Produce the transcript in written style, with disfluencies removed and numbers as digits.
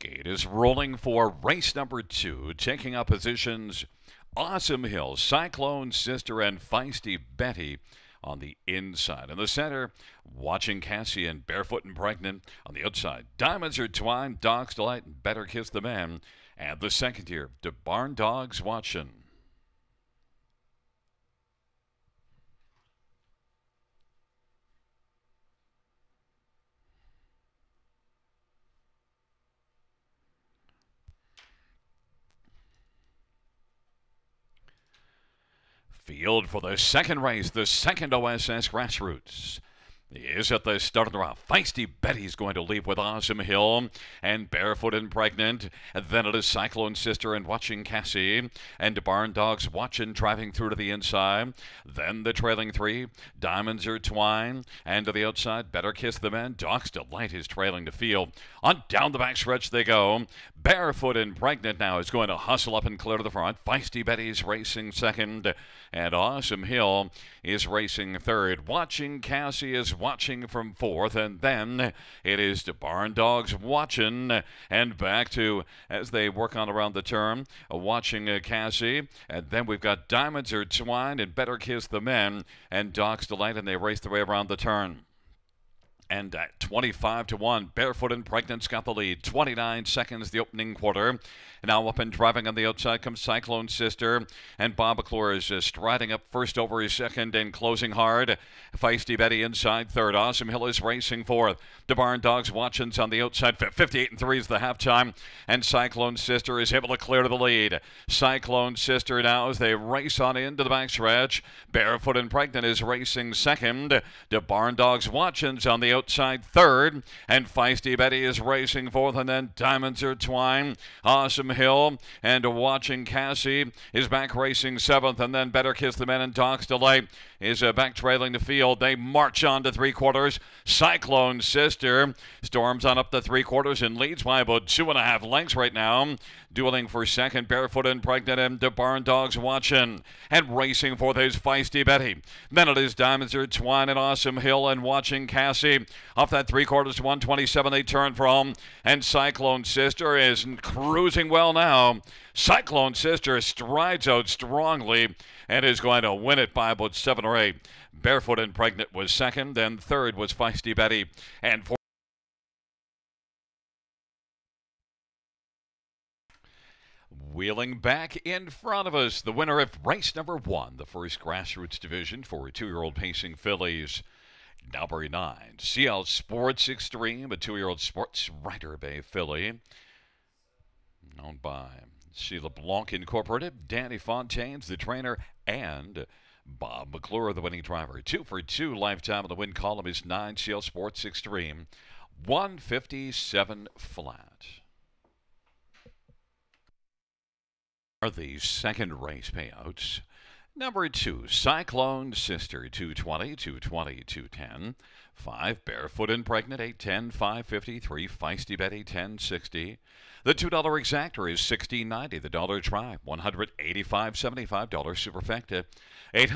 Gate is rolling for race number 2, taking up positions Awesome Hill, Cyclone Sister, and Feisty Betty on the inside. In the center, Watching Cassie and Barefoot and Pregnant. On the outside, Diamonds Are Twined, Dog's Delight, and Better Kiss the Man. And the second tier, the Barn Dogs Watching. Field for the second race, the second OSS Grassroots. Is at the start of the round. Feisty Betty's going to lead with Awesome Hill and Barefoot and Pregnant. And then it is Cyclone Sister and Watching Cassie and Barn Dogs Watching driving through to the inside. Then the trailing three, Diamonds Are Twined, and to the outside, Better Kiss the Man. Dog's Delight is trailing the field. On down the back stretch they go. Barefoot and Pregnant now is going to hustle up and clear to the front. Feisty Betty's racing second, and Awesome Hill is racing third. Watching Cassie is watching from fourth, and then it is the Barn Dogs Watching, and back to, as they work on around the turn, Watching Cassie, and then we've got Diamonds Are Twined and Better Kiss the Men, and Dog's Delight, and they race their way around the turn. And at 25-1, Barefoot and Pregnant's got the lead. 29 seconds the opening quarter. Now up and driving on the outside comes Cyclone Sister. And Bob McClure is striding up first over his second and closing hard. Feisty Betty inside third. Awesome Hill is racing fourth. The Barn Dogs Watching's on the outside. 58-3 is the halftime. And Cyclone Sister is able to clear to the lead. Cyclone Sister now as they race on into the backstretch. Barefoot and Pregnant is racing second. The Barn Dogs Watching's on the outside third, and Feisty Betty is racing fourth, and then Diamonds Are Twined. Awesome Hill and Watching Cassie is back racing seventh, and then Better Kiss the Men and Dog's Delight is back trailing the field. They march on to three quarters. Cyclone Sister storms on up to three quarters and leads by about 2.5 lengths right now. Dueling for second, Barefoot and Pregnant, and the Barn Dogs Watching. And racing fourth is Feisty Betty. Then it is Diamonds Are Twined and Awesome Hill and Watching Cassie. Off that three quarters to 127, they turn for home. And Cyclone Sister is cruising well now. Cyclone Sister strides out strongly and is going to win it by about 7 or 8. Barefoot and Pregnant was second, and third was Feisty Betty. And wheeling back in front of us, the winner of race number 1, the first Grassroots division for 2-year-old pacing fillies. Number 9, CL Sports Extreme, a 2-year-old Sports Rider Bay filly, owned by Sheila Blanc Incorporated. Danny Fontaine's the trainer, and Bob McClure, the winning driver. 2 for 2 lifetime on the win column is 9 CL Sports Extreme, 157 flat. Are the second race payouts. Number 2, Cyclone Sister, 220, 220, 210. 5, Barefoot and Pregnant, 810, 553. Feisty Betty, 1060. The $2 exactor is $16.90. The dollar try, $185.75. Superfecta, $800.